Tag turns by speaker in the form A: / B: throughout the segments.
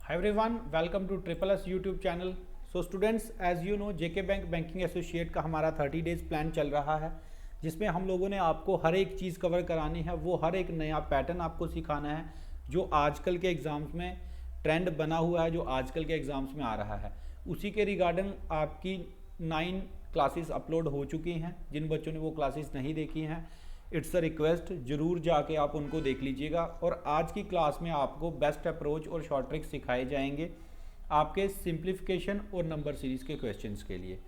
A: Hi everyone, welcome to Triple S YouTube channel. So students, as you know, JK bank banking associate का हमारा 30 days plan चल रहा है, जिसमें हम लोगों ने आपको हर एक चीज़ कवर करानी है। वो हर एक नया पैटर्न आपको सिखाना है जो आजकल के एग्ज़ाम्स में ट्रेंड बना हुआ है, जो आजकल के एग्ज़ाम्स में आ रहा है। उसी के रिगार्डिंग आपकी 9 क्लासेस अपलोड हो चुकी हैं। जिन बच्चों ने वो क्लासेस नहीं देखी हैं, इट्स अ रिक्वेस्ट, ज़रूर जाके आप उनको देख लीजिएगा। और आज की क्लास में आपको बेस्ट अप्रोच और शॉर्ट ट्रिक्स सिखाए जाएंगे आपके सिंप्लीफिकेशन और नंबर सीरीज़ के क्वेश्चंस के लिए।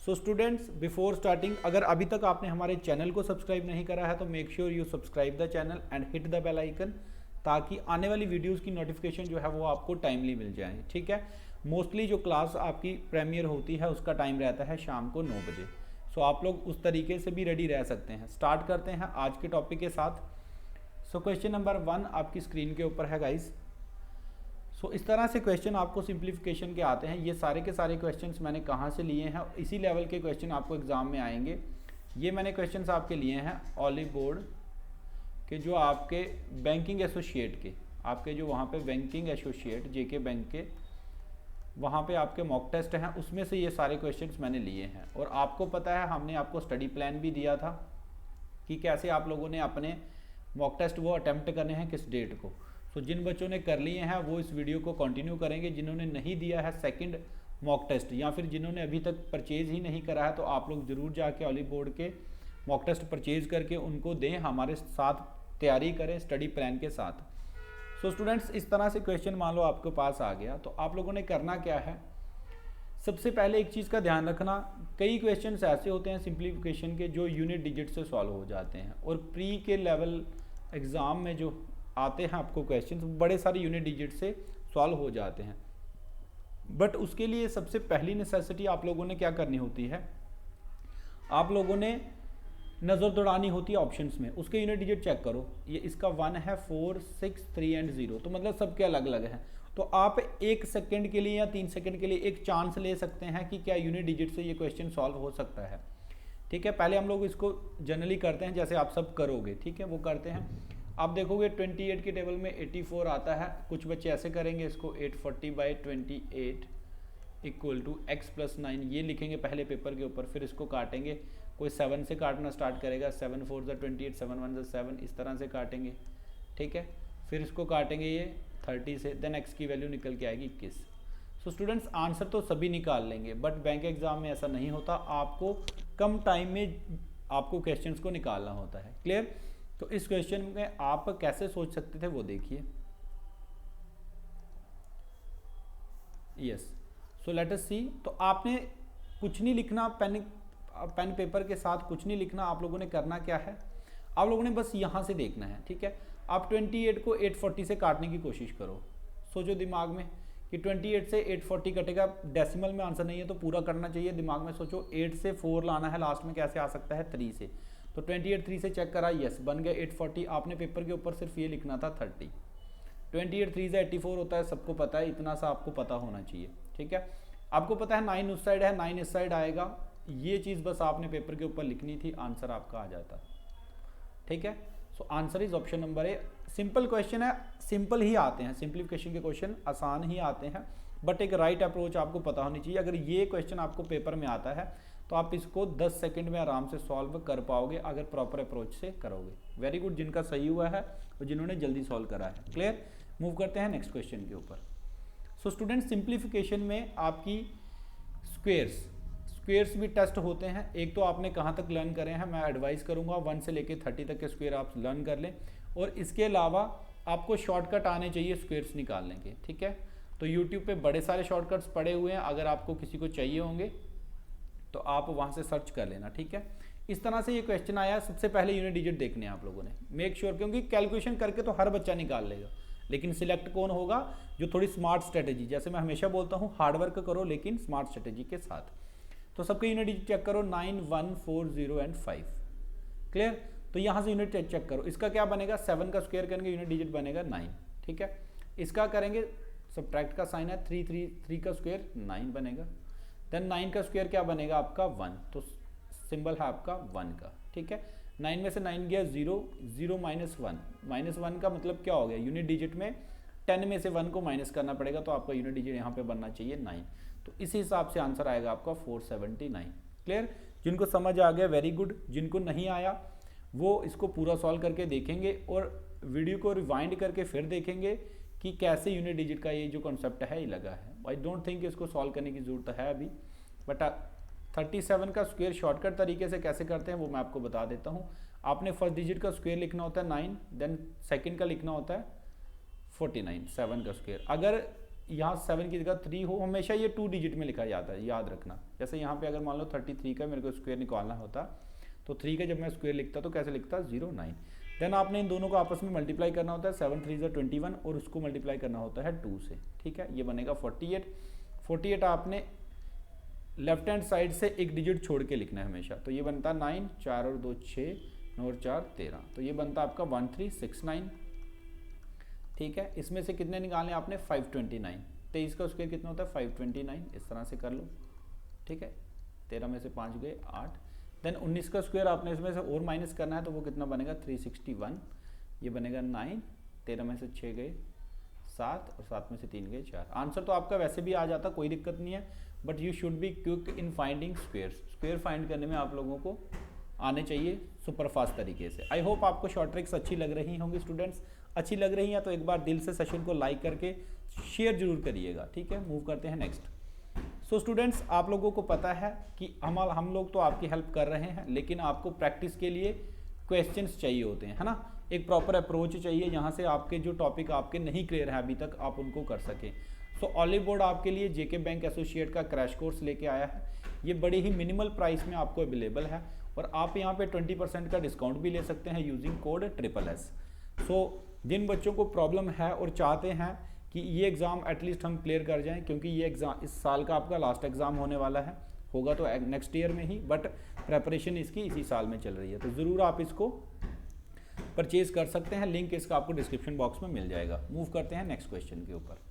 A: सो स्टूडेंट्स, बिफोर स्टार्टिंग, अगर अभी तक आपने हमारे चैनल को सब्सक्राइब नहीं करा है तो make sure you subscribe the channel and hit the bell icon, ताकि आने वाली वीडियोस की नोटिफिकेशन जो है वो आपको टाइमली मिल जाए। ठीक है, मोस्टली जो क्लास आपकी प्रीमियर होती है उसका टाइम रहता है शाम को 9 बजे। सो आप लोग उस तरीके से भी रेडी रह सकते हैं। स्टार्ट करते हैं आज के टॉपिक के साथ। सो क्वेश्चन नंबर 1 आपकी स्क्रीन के ऊपर है गाइस। सो इस तरह से क्वेश्चन आपको सिंप्लीफिकेशन के आते हैं। ये सारे के सारे क्वेश्चंस मैंने कहाँ से लिए हैं, इसी लेवल के क्वेश्चन आपको एग्जाम में आएंगे। ये मैंने क्वेश्चंस आपके लिए हैं ऑलिव बोर्ड के, जो आपके बैंकिंग एसोसिएट के, आपके जो वहाँ पे बैंकिंग एसोसिएट जेके बैंक के वहाँ पे आपके मॉक टेस्ट हैं, उसमें से ये सारे क्वेश्चंस मैंने लिए हैं। और आपको पता है हमने आपको स्टडी प्लान भी दिया था कि कैसे आप लोगों ने अपने मॉक टेस्ट वो अटेम्प्ट करने हैं किस डेट को। सो जिन बच्चों ने कर लिए हैं वो इस वीडियो को कंटिन्यू करेंगे। जिन्होंने नहीं दिया है सेकंड मॉक टेस्ट, या फिर जिन्होंने अभी तक परचेज ही नहीं करा है, तो आप लोग ज़रूर जाके ऑलिव बोर्ड के मॉक टेस्ट परचेज करके उनको दें, हमारे साथ तैयारी करें स्टडी प्लान के साथ। सो स्टूडेंट्स, इस तरह से क्वेश्चन मान लो आपके पास आ गया, तो आप लोगों ने करना क्या है, सबसे पहले एक चीज़ का ध्यान रखना, कई क्वेश्चंस ऐसे होते हैं सिंप्लीफिकेशन के जो यूनिट डिजिट से सॉल्व हो जाते हैं, और प्री के लेवल एग्ज़ाम में जो आते हैं आपको क्वेश्चंस बड़े सारे यूनिट डिजिट से सॉल्व हो जाते हैं। बट उसके लिए सबसे पहली नेसेसिटी आप लोगों ने क्या करनी होती है, आप लोगों ने नज़र दौड़ानी होती है ऑप्शंस में। उसके यूनिट डिजिट चेक करो, ये इसका 1 है, 4, 6, 3 एंड 0, तो मतलब सबके अलग अलग हैं। तो आप 1 सेकंड के लिए या 3 सेकंड के लिए एक चांस ले सकते हैं कि क्या यूनिट डिजिट से ये क्वेश्चन सॉल्व हो सकता है। ठीक है, पहले हम लोग इसको जनरली करते हैं जैसे आप सब करोगे। ठीक है, वो करते हैं। आप देखोगे 28 के टेबल में 84 आता है। कुछ बच्चे ऐसे करेंगे, इसको 840/28 इक्वल टू x + 9 ये लिखेंगे पहले पेपर के ऊपर, फिर इसको काटेंगे। कोई 7 से काटना स्टार्ट करेगा, 7 4 28, 7 1 7, इस तरह से काटेंगे। ठीक है, फिर इसको काटेंगे ये 30 से, देन x की वैल्यू निकल के आएगी 21। सो स्टूडेंट्स, आंसर तो सभी निकाल लेंगे, बट बैंक एग्जाम में ऐसा नहीं होता, आपको कम टाइम में आपको क्वेश्चंस को निकालना होता है। क्लियर? तो इस क्वेश्चन में आप कैसे सोच सकते थे वो देखिए। यस, सो लेट अस सी। तो आपने कुछ नहीं लिखना, पेन पेपर के साथ कुछ नहीं लिखना। आप लोगों ने करना क्या है, आप लोगों ने बस यहाँ से देखना है। ठीक है, आप 28 को 840 से काटने की कोशिश करो। सोचो दिमाग में कि 28 से 840 कटेगा, डेसिमल में आंसर नहीं है तो पूरा करना चाहिए। दिमाग में सोचो 8 से 4 लाना है लास्ट में, कैसे आ सकता है 3 से। तो 28 3 से चेक करा, यस बन गया 840। आपने पेपर के ऊपर सिर्फ ये लिखना था 30। 28 3 से 84 होता है, सबको पता है, इतना सा आपको पता होना चाहिए। ठीक है, आपको पता है 9 उस साइड है, 9 इस साइड आएगा, ये चीज़ बस आपने पेपर के ऊपर लिखनी थी, आंसर आपका आ जाता। ठीक है, so answer is option number A. Simple question है, सिंपल ही आते हैं, सिंप्लीफिकेशन के क्वेश्चन आसान ही आते हैं, बट एक राइट अप्रोच आपको पता होनी चाहिए। अगर ये क्वेश्चन आपको पेपर में आता है तो आप इसको 10 सेकंड में आराम से सॉल्व कर पाओगे अगर प्रॉपर अप्रोच से करोगे। वेरी गुड, जिनका सही हुआ है और जिन्होंने जल्दी सॉल्व करा है। क्लियर? मूव करते हैं नेक्स्ट क्वेश्चन के ऊपर। सो स्टूडेंट, सिंप्लीफिकेशन में आपकी स्क्वेयर्स भी टेस्ट होते हैं। एक तो आपने कहाँ तक लर्न करे हैं, मैं एडवाइस करूँगा 1 से लेके 30 तक के स्क्वेयर आप लर्न कर लें, और इसके अलावा आपको शॉर्टकट आने चाहिए स्क्वेयर्स निकालने के। ठीक है, तो यूट्यूब पे बड़े सारे शॉर्टकट्स पड़े हुए हैं, अगर आपको किसी को चाहिए होंगे तो आप वहाँ से सर्च कर लेना। ठीक है, इस तरह से ये क्वेश्चन आया। सबसे पहले यूनिट डिजिट देखने हैं आप लोगों ने, मेक श्योर, क्योंकि कैलकुलेशन करके तो हर बच्चा निकाल लेगा, लेकिन सिलेक्ट कौन होगा, जो थोड़ी स्मार्ट स्ट्रेटेजी, जैसे मैं हमेशा बोलता हूँ हार्डवर्क करो लेकिन स्मार्ट स्ट्रेटेजी के साथ। तो सबके यूनिट डिजिट चेक करो, 9 1 4 0 एंड 5। क्लियर? तो यहाँ से यूनिट चेक करो, इसका क्या बनेगा, 7 का स्क्वायर करेंगे यूनिट डिजिट बनेगा 9। ठीक है, इसका करेंगे, सब्ट्रैक्ट का साइन है, 3 का स्क्वायर 9 बनेगा। देन 9 का स्क्वायर क्या बनेगा आपका 1, तो सिंबल है आपका 1 का। ठीक है, 9 में से 9 गया 0, 0 -1 का मतलब क्या हो गया, यूनिट डिजिट में 10 में से 1 को माइनस करना पड़ेगा, तो आपका यूनिट डिजिट यहाँ पे बनना चाहिए 9। तो इसी हिसाब से आंसर आएगा आपका 479। क्लियर? जिनको समझ आ गया वेरी गुड, जिनको नहीं आया वो इसको पूरा सॉल्व करके देखेंगे और वीडियो को रिवाइंड करके फिर देखेंगे कि कैसे यूनिट डिजिट का ये जो कॉन्सेप्ट है ये लगा है। आई डोंट थिंक इसको सॉल्व करने की ज़रूरत है अभी, बट 37 का स्क्वायर शॉर्टकट तरीके से कैसे करते हैं वो मैं आपको बता देता हूँ। आपने फर्स्ट डिजिट का स्क्वायर लिखना होता है 9, देन सेकंड का लिखना होता है 49, 7 का स्क्वायर। अगर यहाँ 7 की जगह 3 हो, हमेशा ये 2 डिजिट में लिखा जाता है, याद रखना। जैसे यहाँ पे अगर मान लो 33 का मेरे को स्क्वायर निकालना होता, तो 3 का जब मैं स्क्वायर लिखता तो कैसे लिखता 09। देन आपने इन दोनों को आपस में मल्टीप्लाई करना होता है, 7 3 21 और उसको मल्टीप्लाई करना होता है 2 से। ठीक है, ये बनेगा 48। 48 आपने लेफ्ट हैंड साइड से एक डिजिट छोड़ के लिखना है हमेशा, तो ये बनता 9, 4 और 2 6, 9 और 4 13, तो ये बनता आपका 1369। ठीक है, इसमें से कितने निकालने आपने 529। 23 का स्क्वायर कितना होता है 529, इस तरह से कर लो। ठीक है, 13 में से 5 गए 8। देन 19 का स्क्वायर आपने इसमें से और माइनस करना है, तो वो कितना बनेगा 361, ये बनेगा 9। 13 में से 6 गए 7 और 7 में से 3 गए 4। आंसर तो आपका वैसे भी आ जाता, कोई दिक्कत नहीं है, but you should be quick in finding squares. Square find करने में आप लोगों को आने चाहिए सुपर फास्ट तरीके से। आई होप आपको शॉर्ट ट्रिक्स अच्छी लग रही होंगी स्टूडेंट्स। अच्छी लग रही हैं तो एक बार दिल से सेशन को लाइक करके शेयर जरूर करिएगा। ठीक है, मूव करते हैं नेक्स्ट। सो स्टूडेंट्स, आप लोगों को पता है कि हम लोग तो आपकी हेल्प कर रहे हैं, लेकिन आपको प्रैक्टिस के लिए क्वेश्चंस चाहिए होते हैं, है ना। एक प्रॉपर अप्रोच चाहिए जहाँ से आपके जो टॉपिक आपके नहीं क्लियर है अभी तक, आप उनको कर सकें। सो ऑलिव बोर्ड आपके लिए जेके बैंक एसोसिएट का क्रैश कोर्स लेके आया है। ये बड़ी ही मिनिमल प्राइस में आपको अवेलेबल है और आप यहाँ पे 20% का डिस्काउंट भी ले सकते हैं यूजिंग कोड SSS। सो जिन बच्चों को प्रॉब्लम है और चाहते हैं कि ये एग्ज़ाम एटलीस्ट हम क्लियर कर जाएं, क्योंकि ये एग्ज़ाम इस साल का आपका लास्ट एग्ज़ाम होने वाला है, होगा तो नेक्स्ट ईयर में ही, बट प्रेपरेशन इसकी इसी साल में चल रही है, तो ज़रूर आप इसको परचेज कर सकते हैं। लिंक इसका आपको डिस्क्रिप्शन बॉक्स में मिल जाएगा। मूव करते हैं नेक्स्ट क्वेश्चन के ऊपर।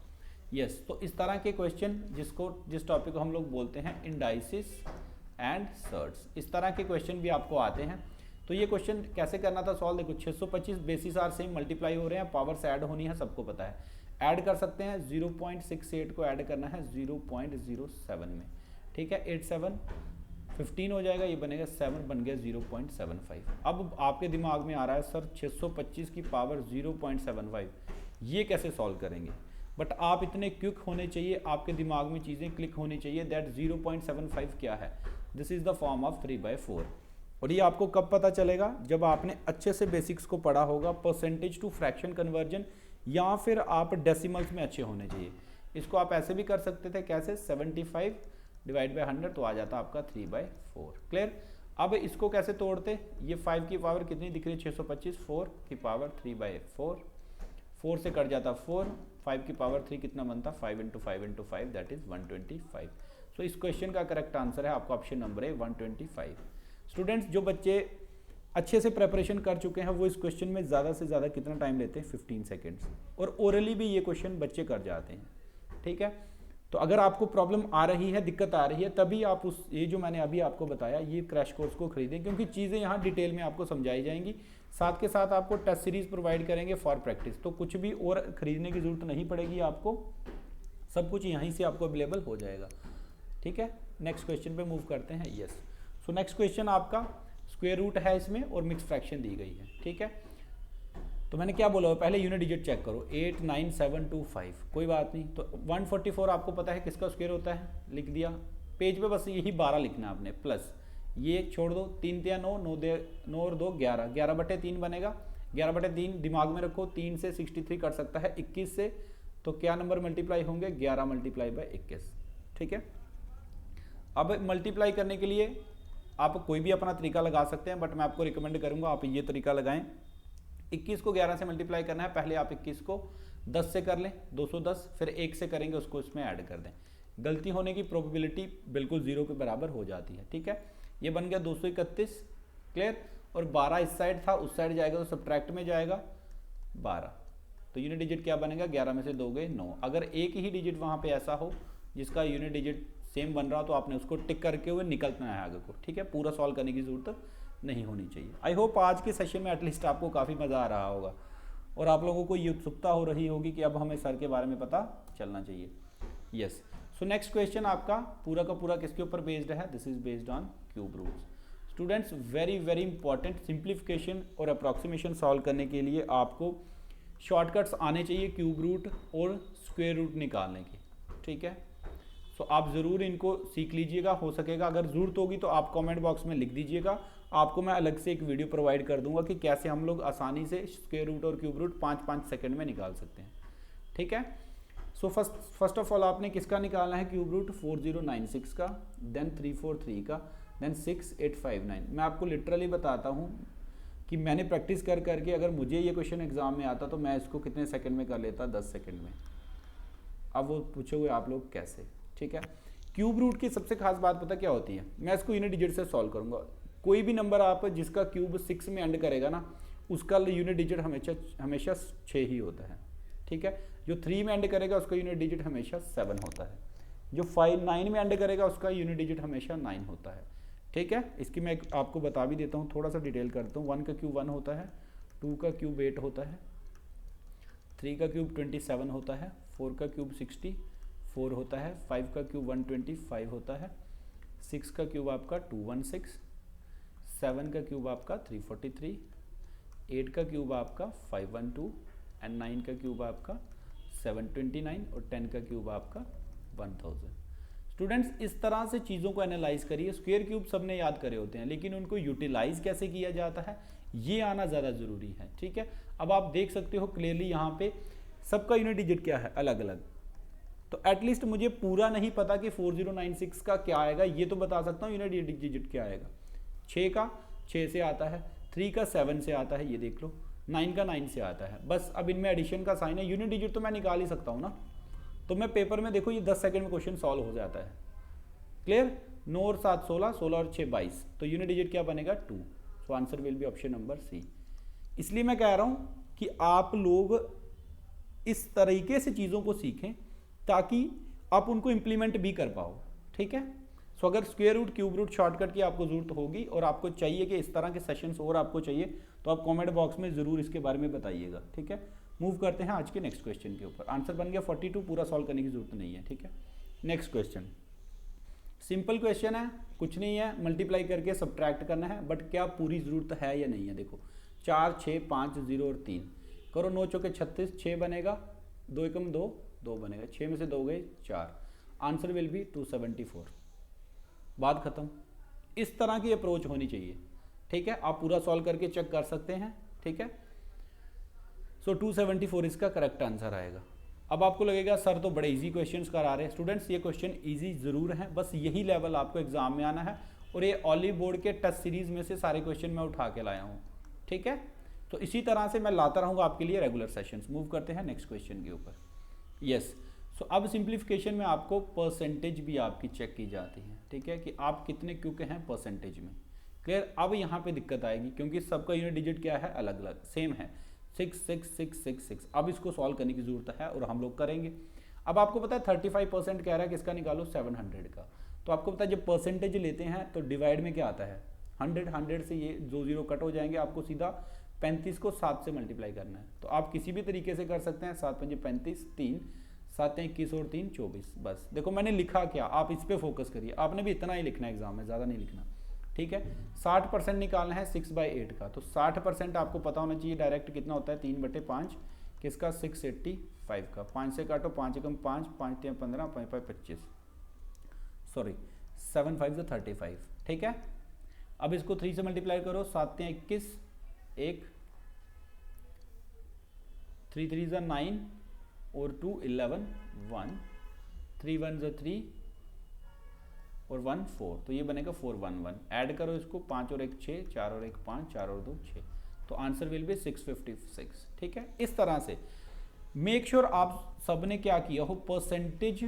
A: यस, तो इस तरह के क्वेश्चन जिस टॉपिक को हम लोग बोलते हैं इंडाइसिस एंड सर्ट्स, इस तरह के क्वेश्चन भी आपको आते हैं। तो ये क्वेश्चन कैसे करना था सॉल्व, देखो 625 बेसिस आर सेम मल्टीप्लाई हो रहे हैं, पावर्स ऐड होनी है, सबको पता है। ऐड कर सकते हैं, 0.68 को ऐड करना है 0.07 में। ठीक है, 8 7 15 हो जाएगा, ये बनेगा 7 बन गया 0.75। अब आपके दिमाग में आ रहा है सर 625 की पावर 0.75 ये कैसे सॉल्व करेंगे, बट आप इतने क्विक होने चाहिए, आपके दिमाग में चीज़ें क्लिक होनी चाहिए दैट 0.75 क्या है। This is the form of 3/4। और ये आपको कब पता चलेगा, जब आपने अच्छे से बेसिक्स को पढ़ा होगा, परसेंटेज टू फ्रैक्शन कन्वर्जन, या फिर आप डेसिमल्स में अच्छे होने चाहिए। इसको आप ऐसे भी कर सकते थे, कैसे 75 डिवाइड बाई 100 तो आ जाता आपका 3/4। क्लियर? अब इसको कैसे तोड़ते, ये 5 की पावर कितनी दिख रही है 625, 4 की पावर 3/4, 4 से कट जाता 4, 5 की पावर 3 कितना बनता 5 × 5 × 5 दैट इज 125। सो इस क्वेश्चन का करेक्ट आंसर है आपका ऑप्शन नंबर है 125। स्टूडेंट्स, जो बच्चे अच्छे से प्रेपरेशन कर चुके हैं वो इस क्वेश्चन में ज़्यादा से ज़्यादा कितना टाइम लेते हैं 15 सेकेंड्स, और ओरली भी ये क्वेश्चन बच्चे कर जाते हैं। ठीक है, तो अगर आपको प्रॉब्लम आ रही है, दिक्कत आ रही है, तभी आप ये जो मैंने अभी आपको बताया ये क्रैश कोर्स को खरीदें, क्योंकि चीज़ें यहाँ डिटेल में आपको समझाई जाएंगी। साथ के साथ आपको टेस्ट सीरीज प्रोवाइड करेंगे फॉर प्रैक्टिस, तो कुछ भी और खरीदने की जरूरत नहीं पड़ेगी आपको, सब कुछ यहीं से आपको अवेलेबल हो जाएगा। ठीक है, नेक्स्ट क्वेश्चन पे मूव करते हैं। यस, सो नेक्स्ट क्वेश्चन आपका स्क्वायर रूट है इसमें और मिक्स फ्रैक्शन दी गई है। ठीक है, तो मैंने क्या बोला, पहले यूनिट डिजिट चेक करो, 8 9 7 2 5, कोई बात नहीं। तो 144 आपको पता है किसका स्क्वायर होता है, लिख दिया पेज पे, बस यही 12 लिखना है आपने, प्लस ये छोड़ दो, 3 × 9 9 और 2 11, 11/3 बनेगा। 11/3 दिमाग में रखो, 3 से 63 कर सकता है 21 से, तो क्या नंबर मल्टीप्लाई होंगे 11 × 21। ठीक है, अब मल्टीप्लाई करने के लिए आप कोई भी अपना तरीका लगा सकते हैं, बट मैं आपको रिकमेंड करूंगा आप ये तरीका लगाएं। 21 को 11 से मल्टीप्लाई करना है, पहले आप 21 को 10 से कर लें 210, फिर 1 से करेंगे उसको इसमें ऐड कर दें, गलती होने की प्रोबेबिलिटी बिल्कुल 0 के बराबर हो जाती है। ठीक है, ये बन गया 231। क्लियर? और 12 इस साइड था, उस साइड जाएगा तो सब्ट्रैक्ट में जाएगा 12, तो यूनिट डिजिट क्या बनेगा 11 में से 2 गए 9। अगर एक ही डिजिट वहाँ पे ऐसा हो जिसका यूनिट डिजिट सेम बन रहा हो तो आपने उसको टिक करके हुए निकलना है आगे को। ठीक है, पूरा सॉल्व करने की जरूरत नहीं होनी चाहिए। आई होप आज के सेशन में एटलीस्ट आपको काफ़ी मज़ा आ रहा होगा। और आप लोगों को ये उत्सुकता हो रही होगी कि अब हमें सर के बारे में पता चलना चाहिए। यस, सो नेक्स्ट क्वेश्चन आपका पूरा का पूरा किसके ऊपर बेस्ड है? This is based on cube roots. Students very very important, simplification और अप्रॉक्सीमेशन सॉल्व करने के लिए आपको शॉर्टकट्स आने चाहिए क्यूब रूट और स्क्वायर रूट निकालने के, ठीक है। सो आप ज़रूर इनको सीख लीजिएगा, हो सकेगा अगर ज़रूरत होगी तो आप कमेंट बॉक्स में लिख दीजिएगा, आपको मैं अलग से एक वीडियो प्रोवाइड कर दूंगा कि कैसे हम लोग आसानी से स्क्वायर रूट और क्यूब रूट 5-5 सेकंड में निकाल सकते हैं, ठीक है। सो फर्स्ट ऑफ ऑल आपने किसका निकालना है क्यूब रूट? 4096 का, देन 343 का, देन 6859। मैं आपको लिटरली बताता हूँ कि मैंने प्रैक्टिस कर करके अगर मुझे ये क्वेश्चन एग्जाम में आता तो मैं इसको कितने सेकंड में कर लेता? 10 सेकंड में। अब वो पूछोगे आप लोग कैसे, ठीक है। क्यूब रूट की सबसे खास बात पता क्या होती है? मैं इसको यूनिट डिजिट से सॉल्व करूंगा। कोई भी नंबर आप जिसका क्यूब 6 में एंड करेगा ना, उसका यूनिट डिजिट हमेशा 6 ही होता है, ठीक है। जो 3 में एंड करेगा उसका यूनिट डिजिट हमेशा 7 होता है। जो 9 में एंड करेगा उसका यूनिट डिजिट हमेशा 9 होता है, ठीक है। इसकी मैं आपको बता भी देता हूँ, थोड़ा सा डिटेल करता हूँ। 1 का क्यूब 1 होता है, 2 का क्यूब 8 होता है, 3 का क्यूब 27 होता है, 4 का क्यूब 64 होता है, 5 का क्यूब 125 होता है, 6 का क्यूब आपका 216, 7 का क्यूब आपका 343, 8 का क्यूब आपका 512 एंड 9 का क्यूब आपका 729 और 10 का क्यूब आपका 1000। स्टूडेंट्स इस तरह से चीज़ों को एनालाइज करिए। स्क्वायर क्यूब सबने याद करे होते हैं, लेकिन उनको यूटिलाइज कैसे किया जाता है ये आना ज़्यादा ज़रूरी है, ठीक है। अब आप देख सकते हो क्लियरली यहाँ पे सबका यूनिट डिजिट क्या है, अलग अलग। तो एटलीस्ट मुझे पूरा नहीं पता कि 4096 का क्या आएगा, ये तो बता सकता हूँ यूनिट डिजिट क्या आएगा। 6 का 6 से आता है, 3 का 7 से आता है, ये देख लो, 9 का 9 से आता है। बस अब इनमें एडिशन का साइन है, यूनिट डिजिट तो मैं निकाल ही सकता हूँ ना। तो मैं पेपर में देखो ये 10 सेकंड में क्वेश्चन सॉल्व हो जाता है। क्लियर? 9 और 7 16, 16 और 6 22, तो यूनिट डिजिट क्या बनेगा? 2। So answer will be option number C. इसलिए मैं कह रहा हूँ कि आप लोग इस तरीके से चीज़ों को सीखें ताकि आप उनको इम्प्लीमेंट भी कर पाओ, ठीक है। सो अगर square root cube root shortcut की आपको ज़रूरत होगी और आपको चाहिए कि इस तरह के सेशंस और आपको चाहिए तो आप कमेंट बॉक्स में ज़रूर इसके बारे में बताइएगा, ठीक है। मूव करते हैं आज के नेक्स्ट क्वेश्चन के ऊपर। आंसर बन गया 42, पूरा सॉल्व करने की जरूरत नहीं है, ठीक है। नेक्स्ट क्वेश्चन सिंपल क्वेश्चन है, कुछ नहीं है, मल्टीप्लाई करके सब्ट्रैक्ट करना है, बट क्या पूरी ज़रूरत है या नहीं है? देखो 4 6 5 0 और 3 करो, 9 चौके 36, 6 बनेगा, 2 एकम 2, 2 बनेगा, 6 में से 2 गए 4, आंसर विल बी 274। बात खत्म। इस तरह की अप्रोच होनी चाहिए, ठीक है। आप पूरा सॉल्व करके चेक कर सकते हैं, ठीक है। सो 274 इसका करेक्ट आंसर आएगा। अब आपको लगेगा सर तो बड़े इजी क्वेश्चंस करा रहे हैं। स्टूडेंट्स ये क्वेश्चन इजी ज़रूर हैं, बस यही लेवल आपको एग्जाम में आना है, और ये ऑलिव बोर्ड के टेस्ट सीरीज में से सारे क्वेश्चन मैं उठा के लाया हूँ, ठीक है। तो इसी तरह से मैं लाता रहूँगा आपके लिए रेगुलर सेशंस। मूव करते हैं नेक्स्ट क्वेश्चन के ऊपर। यस, सो अब सिंप्लीफिकेशन में आपको परसेंटेज भी आपकी चेक की जाती है, ठीक है, कि आप कितने क्यों के हैं परसेंटेज में। क्लियर? अब यहाँ पे दिक्कत आएगी क्योंकि सबका यूनिट डिजिट क्या है, अलग अलग, सेम है 6 6 6 6 6। अब इसको सॉल्व करने की जरूरत है और हम लोग करेंगे। अब आपको पता है 35% कह रहा है किसका निकालो, 700 का। तो आपको पता है जब परसेंटेज लेते हैं तो डिवाइड में क्या आता है, 100 से ये 2 0 कट हो जाएंगे, आपको सीधा 35 को 7 से मल्टीप्लाई करना है। तो आप किसी भी तरीके से कर सकते हैं, 7 5 35, 3 7 21 और 3 24। बस देखो मैंने लिखा क्या, आप इस पर फोकस करिए, आपने भी इतना ही लिखना है एग्जाम में, ज़्यादा नहीं लिखना, ठीक है। 60% निकालना है 6/8 का, तो 60% आपको पता होना चाहिए डायरेक्ट कितना होता है, 3/5 किसका, 685 का। 5 से काटो, 5 एकम 5, 5 3 15, 5 5 25, सॉरी 7 5 से 35, ठीक है। अब इसको 3 से मल्टीप्लाई करो, 7 3 21, 1 3 3 ज़ा 9 और 2 11, 1 3 1 ज़ा 3 और 1 4, तो ये बनेगा 4 1 1। ऐड करो इसको, 5 और 1 6, 4 और 1 5, 4 और 2 6, तो आंसर विल बी 656, ठीक है। इस तरह से मेक श्योर आप सबने क्या किया हो, परसेंटेज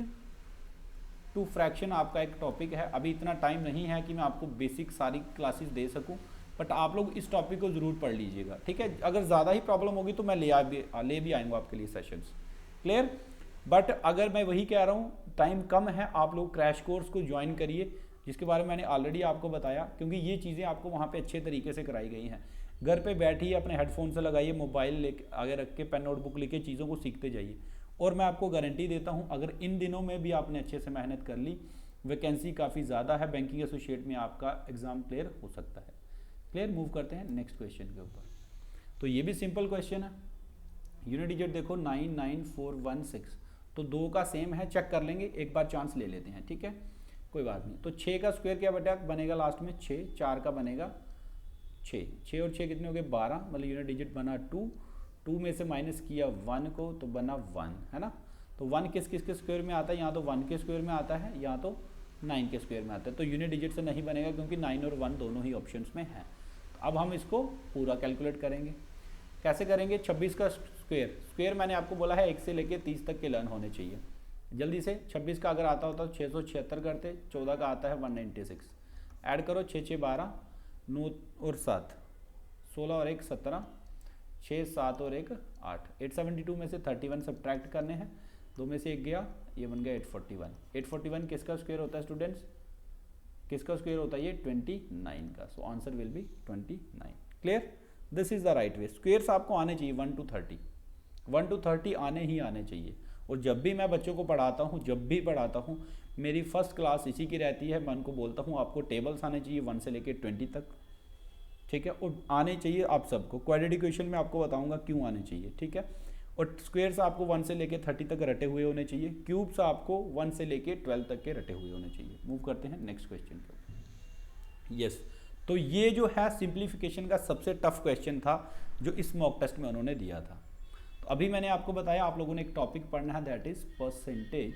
A: टू फ्रैक्शन आपका एक टॉपिक है। अभी इतना टाइम नहीं है कि मैं आपको बेसिक सारी क्लासेस दे सकूं, बट आप लोग इस टॉपिक को ज़रूर पढ़ लीजिएगा, ठीक है। अगर ज़्यादा ही प्रॉब्लम होगी तो मैं ले भी आऊँगा आपके लिए सेशंस, क्लियर। बट अगर मैं वही कह रहा हूँ टाइम कम है, आप लोग क्रैश कोर्स को ज्वाइन करिए, जिसके बारे में मैंने ऑलरेडी आपको बताया, क्योंकि ये चीज़ें आपको वहाँ पे अच्छे तरीके से कराई गई हैं। घर पे बैठिए, अपने हेडफोन से लगाइए, मोबाइल लेके आगे रख के पेन नोटबुक लेके चीज़ों को सीखते जाइए। और मैं आपको गारंटी देता हूँ अगर इन दिनों में भी आपने अच्छे से मेहनत कर ली, वैकेंसी काफ़ी ज़्यादा है, बैंकिंग एसोसिएट में आपका एग्ज़ाम क्लियर हो सकता है। क्लियर, मूव करते हैं नेक्स्ट क्वेश्चन के ऊपर। तो ये भी सिंपल क्वेश्चन है। यूनिट डिजिट देखो 99416, तो 2 का सेम है, चेक कर लेंगे, एक बार चांस ले लेते हैं, ठीक है, कोई बात नहीं। तो 6 का स्क्वायर क्या बनेगा लास्ट में 6, 4 का बनेगा 6, 6 और 6 कितने हो गए 12, मतलब यूनिट डिजिट बना 2, 2 में से माइनस किया 1 को तो बना 1, है ना। तो 1 किस किस के स्क्वायर में आता है, यहाँ तो 1 के स्क्वायर में आता है, यहाँ तो 9 के स्क्वायर में आता है, तो यूनिट डिजिट से नहीं बनेगा क्योंकि 9 और 1 दोनों ही ऑप्शंस में है। अब हम इसको पूरा कैलकुलेट करेंगे। कैसे करेंगे, 26 का स्क्वायर मैंने आपको बोला है 1 से लेके 30 तक के लर्न होने चाहिए। जल्दी से 26 का अगर आता होता तो 676 करते, 14 का आता है 196, ऐड करो 6 6 12, 9 और 7 16 और 1 17, 6 7 और 1 8, 872 में से 31 सब्ट्रैक्ट करने हैं, 2 में से 1 गया, ये बन गया 841। 841 किसका स्क्वायर होता है स्टूडेंट्स, किसका स्क्वायर होता है ये 29 का, सो answer will B 29। Clear, this is the right way. Squares आपको आने चाहिए 1 to 30, 1 to 30 आने ही आने चाहिए। और जब भी मैं बच्चों को पढ़ाता हूँ, जब भी पढ़ाता हूँ, मेरी फर्स्ट क्लास इसी की रहती है, मैं उनको बोलता हूँ आपको टेबल्स आने चाहिए 1 से लेके 20 तक, ठीक है, और आने चाहिए आप सबको। क्वाड्रेटिक इक्वेशन में आपको बताऊंगा क्यों आने चाहिए, ठीक है। और स्क्वेयर्स आपको 1 से लेके 30 तक रटे हुए होने चाहिए, क्यूब्स आपको 1 से लेके 12 तक के रटे हुए होने चाहिए। मूव करते हैं नेक्स्ट क्वेश्चन पे। यस, तो ये जो है सिंप्लीफिकेशन का सबसे टफ क्वेश्चन था जो इस मॉक टेस्ट में उन्होंने दिया था। तो अभी मैंने आपको बताया आप लोगों ने एक टॉपिक पढ़ना है, that is percentage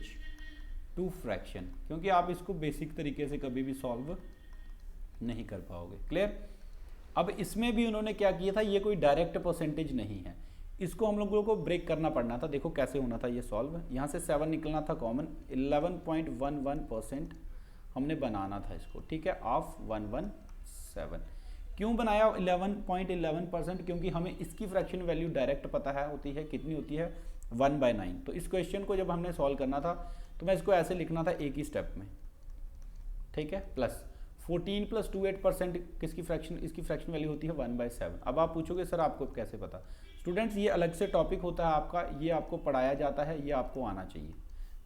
A: to fraction, क्योंकि आप इसको बेसिक तरीके से कभी भी सॉल्व नहीं कर पाओगे। क्लियर, अब इसमें भी उन्होंने क्या किया था, ये कोई डायरेक्ट परसेंटेज नहीं है, इसको हम लोगों को ब्रेक करना पड़ना था। देखो कैसे होना था ये सॉल्व, यहाँ से 7 निकलना था कॉमन, 11.11% हमने बनाना था इसको, ठीक है, ऑफ 117। क्यों बनाया 11.11%, क्योंकि हमें इसकी फ्रैक्शन वैल्यू डायरेक्ट पता है होती है, कितनी होती है 1/9। तो इस क्वेश्चन को जब हमने सॉल्व करना था तो मैं इसको ऐसे लिखना था एक ही स्टेप में, ठीक है, प्लस 14 + 28% किसकी फ्रैक्शन, इसकी फ्रैक्शन वैल्यू होती है 1/7। अब आप पूछोगे सर आपको कैसे पता, स्टूडेंट्स ये अलग से टॉपिक होता है आपका, ये आपको पढ़ाया जाता है, ये आपको आना चाहिए,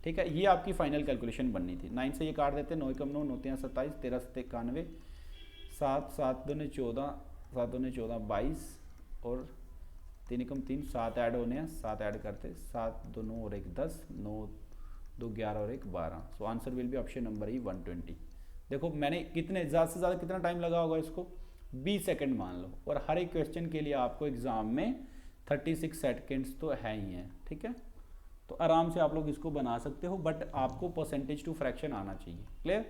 A: ठीक है। ये आपकी फाइनल कैलकुलेशन बननी थी। 9 से ये काट देते, 9 × 9 9 × 27, 13 × 91, 7 7 2 14, 7 2 14 22 और 3 × 3 7 ऐड होने हैं, 7 ऐड करते, 7 2 9 और 1 10, 9 2 11 और 1 12, सो answer will be option number ई 120। देखो मैंने कितने ज़्यादा से ज़्यादा कितना टाइम लगा होगा इसको, 20 सेकंड मान लो, और हर एक क्वेश्चन के लिए आपको एग्जाम में 36 सेकंड्स तो है ही हैं, ठीक है। तो आराम से आप लोग इसको बना सकते हो, बट आपको परसेंटेज टू फ्रैक्शन आना चाहिए। क्लियर,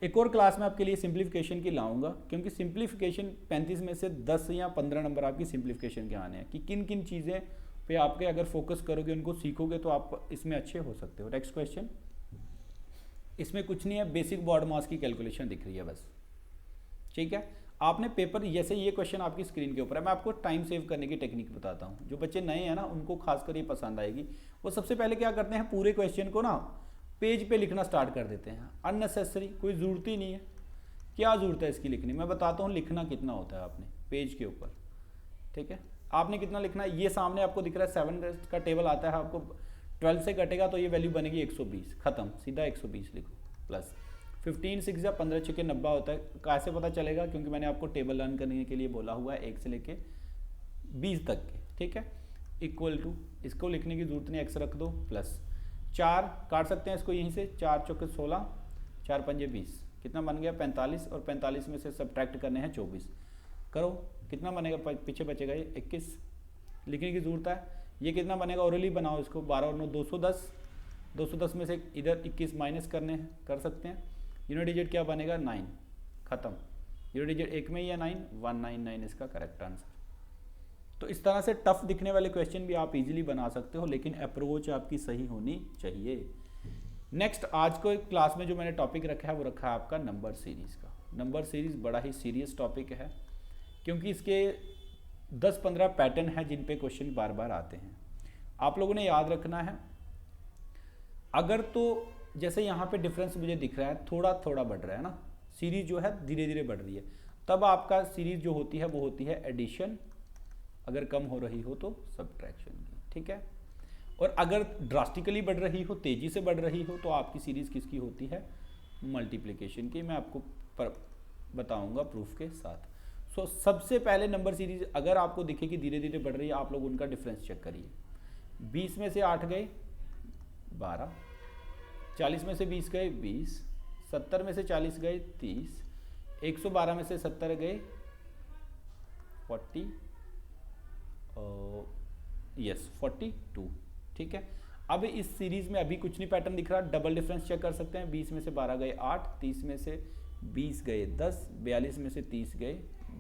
A: एक और क्लास में आपके लिए सिंप्लीफिकेशन की लाऊंगा, क्योंकि सिंप्लीफिकेशन 35 में से 10 या 15 नंबर आपकी सिंप्लीफिकेशन के आने हैं, कि किन किन चीज़ें पे आपके अगर फोकस करोगे, उनको सीखोगे तो आप इसमें अच्छे हो सकते हो। नेक्स्ट क्वेश्चन, इसमें कुछ नहीं है, बेसिक बॉड मास की कैलकुलेशन दिख रही है बस, ठीक है। आपने पेपर, जैसे ये क्वेश्चन आपकी स्क्रीन के ऊपर है, मैं आपको टाइम सेव करने की टेक्निक बताता हूँ। जो बच्चे नए हैं ना उनको खासकर ये पसंद आएगी। वो सबसे पहले क्या करते हैं, पूरे क्वेश्चन को ना पेज पे लिखना स्टार्ट कर देते हैं, अननेसेसरी, कोई ज़रूरत ही नहीं है। क्या ज़रूरत है इसकी लिखने, मैं बताता हूँ लिखना कितना होता है आपने पेज के ऊपर, ठीक है। आपने कितना लिखना है, ये सामने आपको दिख रहा है 7 का टेबल आता है, आपको 12 से कटेगा तो ये वैल्यू बनेगी 120, खत्म, सीधा 120 लिखो, प्लस 15 6 या 15 6 90 होता है। कैसे पता चलेगा, क्योंकि मैंने आपको टेबल लर्न करने के लिए बोला हुआ है 1 से लेके 20 तक के, ठीक है। इक्वल टू, इसको लिखने की जरूरत नहीं, एक्स रख दो, प्लस 4 काट सकते हैं इसको यहीं से, 4 चौके 16, 4 पंजे 20, कितना बन गया 45, और 45 में से सब्ट्रैक्ट करने हैं 24, करो कितना बनेगा, पीछे बचेगा ये 21, लिखने की जरूरत है। ये कितना बनेगा, ओरली बनाओ इसको, 12 और 9 210, 210 में से इधर 21 माइनस करने हैं, कर सकते हैं। यूनिट डिजिट क्या बनेगा 9, खत्म। यूनिट डिजिट एक में ही है 9, 199 इसका करेक्ट आंसर। तो इस तरह से टफ दिखने वाले क्वेश्चन भी आप इजीली बना सकते हो, लेकिन अप्रोच आपकी सही होनी चाहिए। नेक्स्ट, आज को क्लास में जो मैंने टॉपिक रखा है वो रखा है आपका नंबर सीरीज का। नंबर सीरीज बड़ा ही सीरियस टॉपिक है, क्योंकि इसके 10-15 पैटर्न है जिन पे क्वेश्चन बार बार आते हैं। आप लोगों ने याद रखना है, अगर तो जैसे यहाँ पे डिफरेंस मुझे दिख रहा है, थोड़ा थोड़ा बढ़ रहा है ना, सीरीज जो है धीरे धीरे बढ़ रही है, तब आपका सीरीज जो होती है वो होती है एडिशन, अगर कम हो रही हो तो सब्ट्रैक्शन की, ठीक है। और अगर ड्रास्टिकली बढ़ रही हो, तेजी से बढ़ रही हो, तो आपकी सीरीज किसकी होती है, मल्टीप्लिकेशन की। मैं आपको बताऊंगा प्रूफ के साथ। सो सबसे पहले नंबर सीरीज अगर आपको दिखे कि धीरे धीरे बढ़ रही है, आप लोग उनका डिफरेंस चेक करिए। 20 में से 8 गए 12, 40 में से 20 गए 20, 70 में से 40 गए 30, 112 में से 70 गए 40, यस 42, ठीक है। अब इस सीरीज में अभी कुछ नहीं पैटर्न दिख रहा, डबल डिफरेंस चेक कर सकते हैं। 20 में से 12 गए 8, 30 में से 20 गए 10, 42 में से 30 गए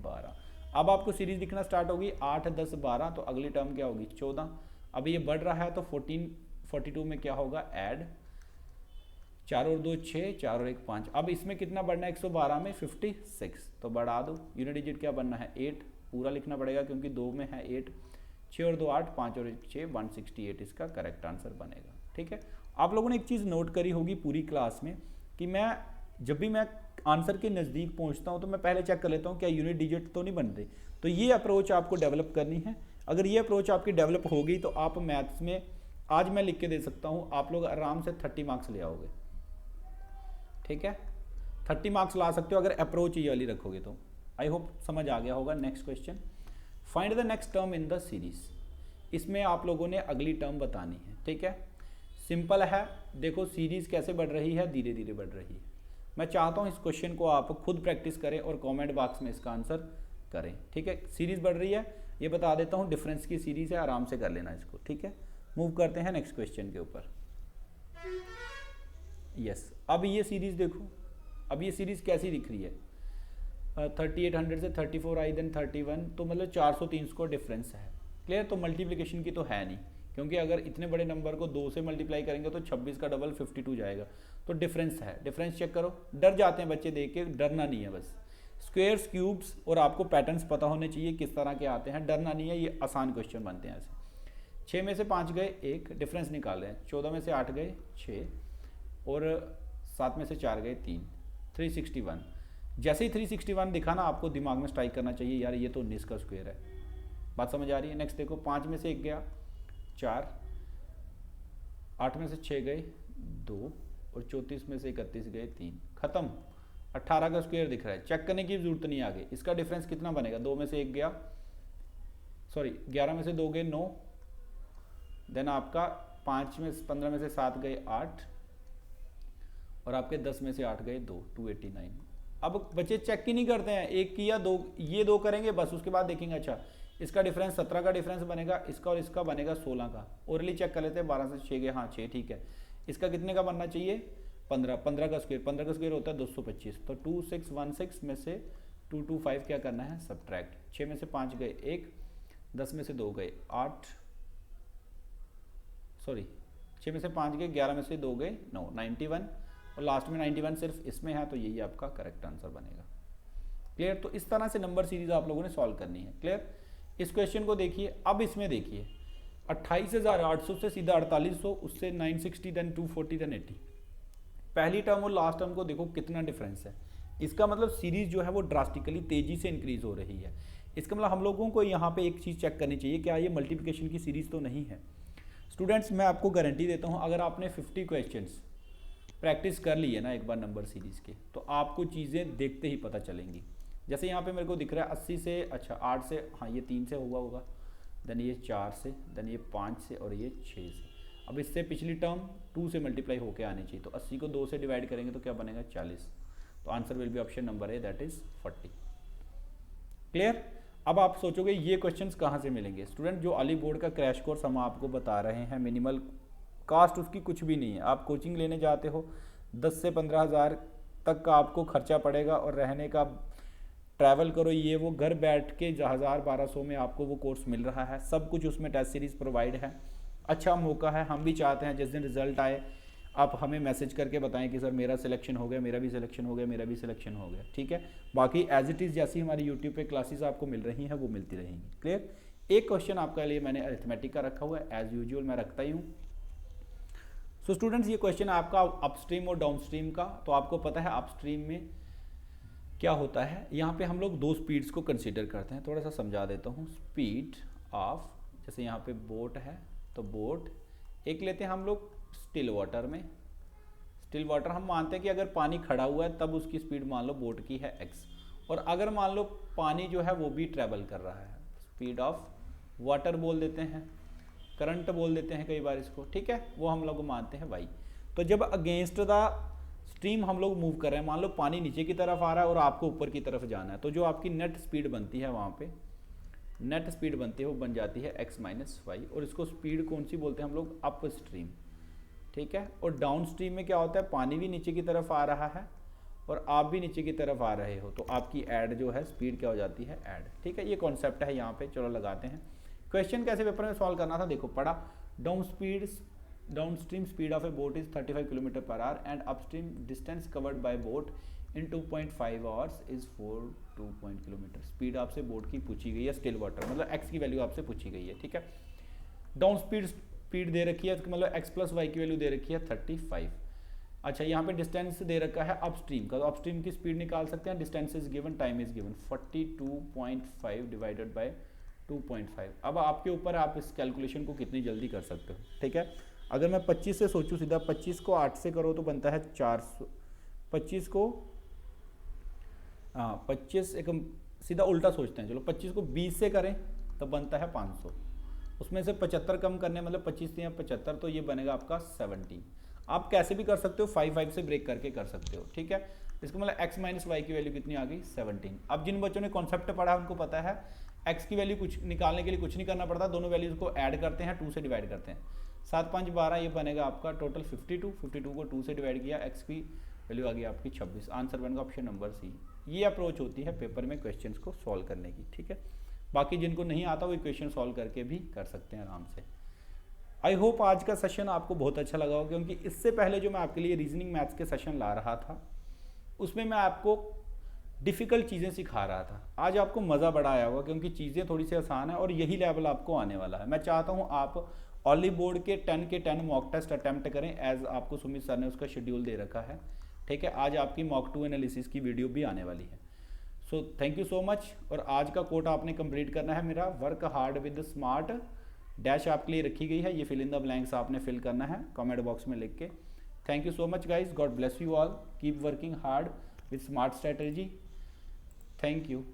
A: 12। अब आपको सीरीज दिखना स्टार्ट होगी 8, 10, 12, तो अगली टर्म क्या होगी 14। अब ये बढ़ रहा है तो 14, 42 में क्या होगा ऐड, 4 और 2 6, 4 और 1 5। अब इसमें कितना बढ़ना है 112 में 56, तो बढ़ा दो। यूनिट डिजिट क्या बनना है 8, पूरा लिखना पड़ेगा क्योंकि 2 में है 8, 6 और 2 8, 5 और 1 6, 168 इसका करेक्ट आंसर बनेगा, ठीक है। आप लोगों ने एक चीज़ नोट करी होगी पूरी क्लास में कि मैं जब भी मैं आंसर के नज़दीक पहुंचता हूं तो मैं पहले चेक कर लेता हूं क्या यूनिट डिजिट तो नहीं बन रही। तो ये अप्रोच आपको डेवलप करनी है। अगर ये अप्रोच आपकी डेवलप हो गई तो आप मैथ्स में आज मैं लिख के दे सकता हूं, आप लोग आराम से 30 मार्क्स ले आओगे, ठीक है। 30 मार्क्स ला सकते हो अगर अप्रोच ये वाली रखोगे तो। आई होप समझ आ गया होगा। Next question, find the next term in the series. इसमें आप लोगों ने अगली टर्म बतानी है, ठीक है। सिंपल है, देखो सीरीज कैसे बढ़ रही है, धीरे धीरे बढ़ रही है। मैं चाहता हूं इस क्वेश्चन को आप खुद प्रैक्टिस करें और कमेंट बॉक्स में इसका आंसर करें, ठीक है। सीरीज बढ़ रही है ये बता देता हूं, डिफरेंस की सीरीज है, आराम से कर लेना इसको, ठीक है। मूव करते हैं नेक्स्ट क्वेश्चन के ऊपर। यस, अब ये सीरीज देखो, अब ये सीरीज कैसी दिख रही है, 3800 से 34 आई देन 31, तो मतलब 400 300 का डिफरेंस है, क्लियर। तो मल्टीप्लिकेशन की तो है नहीं, क्योंकि अगर इतने बड़े नंबर को 2 से मल्टीप्लाई करेंगे तो 26 का डबल 52 जाएगा। तो डिफरेंस है, डिफरेंस चेक करो। डर जाते हैं बच्चे देख के, डरना नहीं है बस। स्क्वेयर्स, क्यूब्स और आपको पैटर्न्स पता होने चाहिए किस तरह के आते हैं, डरना नहीं है, ये आसान क्वेश्चन बनते हैं ऐसे। 6 में से 5 गए 1, डिफरेंस निकाल रहे हैं। 14 में से 8 गए 6 और 7 में से 4 गए 3, 361। जैसे ही 361 दिखा ना, आपको दिमाग में स्ट्राइक करना चाहिए यार ये तो 19 का स्क्वायर है। बात समझ आ रही है। नेक्स्ट देखो, 5 में से 1 गया 4, 8 में से 6 गए 2 और 34 में से 31 गए 3, खत्म। 18 का स्क्वायर दिख रहा है, चेक करने की जरूरत नहीं आगे। इसका डिफरेंस कितना बनेगा, 2 में से 1 गया, सॉरी 11 में से 2 गए 9, देन आपका 5 में 15 में से 7 गए 8 और आपके 10 में से 8 गए 2, 289। अब बच्चे चेक ही नहीं करते हैं, एक किया 2, ये 2 करेंगे बस, उसके बाद देखेंगे अच्छा इसका डिफरेंस 17 का डिफरेंस बनेगा, इसका और इसका बनेगा 16 का। ओरली चेक कर लेते हैं, 12 से 6 गए, हाँ 6 ठीक है। इसका कितने का बनना चाहिए 15, 15 का स्क्वायर होता है 225, तो 2616 में से 225 क्या करना है सब्ट्रैक्ट। 6 में से 5 गए 1, 10 में से 2 गए 8, सॉरी 6 में से 5 गए, 11 में से 2 गए 9, 91 और लास्ट में 91 सिर्फ इसमें है, तो यही आपका करेक्ट आंसर बनेगा, क्लियर। तो इस तरह से नंबर सीरीज आप लोगों ने सॉल्व करनी है, क्लियर। इस क्वेश्चन को देखिए, अब इसमें देखिए 28,800 से सीधा 4800, उससे 960 देन 240 देन 80। पहली टर्म और लास्ट टर्म को देखो कितना डिफरेंस है। इसका मतलब सीरीज जो है वो ड्रास्टिकली तेजी से इंक्रीज हो रही है। इसका मतलब हम लोगों को यहाँ पे एक चीज़ चेक करनी चाहिए, क्या ये मल्टीप्लिकेशन की सीरीज तो नहीं है। स्टूडेंट्स मैं आपको गारंटी देता हूँ, अगर आपने 50 क्वेश्चंस प्रैक्टिस कर ली है ना एक बार नंबर सीरीज के, तो आपको चीज़ें देखते ही पता चलेंगी। जैसे यहाँ पे मेरे को दिख रहा है 80 से, अच्छा 8 से, हाँ ये 3 से हुआ होगा, देन ये 4 से, देन ये 5 से और ये 6 से। अब इससे पिछली टर्म 2 से मल्टीप्लाई होके आनी चाहिए, तो 80 को 2 से डिवाइड करेंगे तो क्या बनेगा 40। तो answer will be option number A, that is 40, clear. अब आप सोचोगे ये क्वेश्चंस कहाँ से मिलेंगे। स्टूडेंट जो अली बोर्ड का क्रैश कोर्स हम आपको बता रहे हैं, मिनिमल कास्ट उसकी कुछ भी नहीं है। आप कोचिंग लेने जाते हो 10 से 15 हज़ार तक का आपको खर्चा पड़ेगा, और रहने का ट्रैवल करो ये वो, घर बैठ के 1000-1200 में आपको वो कोर्स मिल रहा है, सब कुछ उसमें टेस्ट सीरीज प्रोवाइड है। अच्छा मौका है, हम भी चाहते हैं जिस दिन रिजल्ट आए आप हमें मैसेज करके बताएं कि सर मेरा सिलेक्शन हो गया, मेरा भी सिलेक्शन हो गया, मेरा भी सिलेक्शन हो गया, ठीक है। बाकी एज इट इज़ जैसी हमारी यूट्यूब पे क्लासेस आपको मिल रही हैं वो मिलती रहेंगी, क्लियर। एक क्वेश्चन आपके लिए मैंने अरिथमेटिक का रखा हुआ है, एज यूजुअल मैं रखता ही हूँ। सो स्टूडेंट्स ये क्वेश्चन है आपका अपस्ट्रीम और डाउनस्ट्रीम का। तो आपको पता है अपस्ट्रीम में क्या होता है यहाँ पे हम लोग दो स्पीड्स को कंसीडर करते हैं, थोड़ा सा समझा देता हूँ। स्पीड ऑफ, जैसे यहाँ पे बोट है तो बोट, एक लेते हैं हम लोग स्टिल वाटर में। स्टिल वाटर हम मानते हैं कि अगर पानी खड़ा हुआ है तब उसकी स्पीड मान लो बोट की है x, और अगर मान लो पानी जो है वो भी ट्रेवल कर रहा है, स्पीड ऑफ वाटर बोल देते हैं, करंट बोल देते हैं कई बार इसको, ठीक है, वो हम लोग मानते हैं y। तो जब अगेंस्ट द स्ट्रीम हम लोग मूव कर रहे हैं, मान लो पानी नीचे की तरफ आ रहा है और आपको ऊपर की तरफ जाना है, तो जो आपकी नेट स्पीड बनती है वहाँ पे नेट स्पीड बनती है वो बन जाती है x माइनस वाई, और इसको स्पीड कौन सी बोलते हैं हम लोग, अप स्ट्रीम, ठीक है। और डाउन स्ट्रीम में क्या होता है, पानी भी नीचे की तरफ आ रहा है और आप भी नीचे की तरफ आ रहे हो, तो आपकी ऐड जो है स्पीड क्या हो जाती है, ऐड, ठीक है। ये कॉन्सेप्ट है यहाँ पे, चलो लगाते हैं। क्वेश्चन कैसे पेपर में सॉल्व करना था, देखो पढ़ा, down stream speed of A boat is 35 kilometre per hour and upstream distance covered by boat in 2.5 hours is 4.2 kilometre. Speed आपसे बोट की पूछी गई है, स्टिल वाटर, मतलब एक्स की वैल्यू आपसे पूछी गई है, ठीक है। डाउन स्पीड दे रखी है, मतलब x प्लस वाई की वैल्यू दे रखी है 35। अच्छा, यहाँ पे डिस्टेंस दे रखा है अपस्ट्रीम का, तो अपस्ट्रीम की स्पीड निकाल सकते हैं, distance is given, time is given, 42.5 divided by 2.5। अब आपके ऊपर आप इस कैलकुलेशन को कितनी जल्दी कर सकते हो, ठीक है। अगर मैं 25 से सोचूं सीधा, 25 को 8 से करो तो बनता है 400, 25 को 25 एक सीधा उल्टा सोचते हैं, चलो 25 को 20 से करें तो बनता है 500, उसमें से 75 कम करने, मतलब 25 या 75, तो ये बनेगा आपका 17। आप कैसे भी कर सकते हो, 5 से ब्रेक करके कर सकते हो, ठीक है। इसको मतलब x माइनस वाई की वैल्यू कितनी आ गई, 17। अब जिन बच्चों ने कॉन्सेप्ट पढ़ा उनको पता है x की वैल्यू कुछ निकालने के लिए कुछ नहीं करना पड़ता, दोनों वैल्यूज को ऐड करते हैं, 2 से डिवाइड करते हैं, 7 5 12, ये बनेगा आपका टोटल 52 को 2 से डिवाइड किया, x की वैल्यू आ गई आपकी 26। आंसर बनेगा ऑप्शन नंबर सी। ये अप्रोच होती है पेपर में क्वेश्चन को सॉल्व करने की, ठीक है। बाकी जिनको नहीं आता वो इक्वेशन सॉल्व करके भी कर सकते हैं आराम से। आई होप आज का सेशन आपको बहुत अच्छा लगा होगा, क्योंकि इससे पहले जो मैं आपके लिए रीजनिंग मैथ्स के सेशन ला रहा था उसमें मैं आपको डिफ़िकल्ट चीज़ें सिखा रहा था। आज आपको मज़ा बड़ा आया होगा, क्योंकि चीज़ें थोड़ी सी आसान है और यही लेवल आपको आने वाला है। मैं चाहता हूँ आप ऑली बोर्ड के 10 मॉक टेस्ट अटैम्प्ट करें, एज आपको सुमित सर ने उसका शेड्यूल दे रखा है, ठीक है। आज आपकी मॉक 2 एनालिसिस की वीडियो भी आने वाली है। So thank you so much. और आज का कोट आपने कंप्लीट करना है मेरा, work hard with smart, dash आपके लिए रखी गई है, ये फिल इन द ब्लैंक्स आपने फिल करना है कमेंट बॉक्स में लिख के। Thank you so much guys, God bless you all, keep working hard with smart strategy, thank you.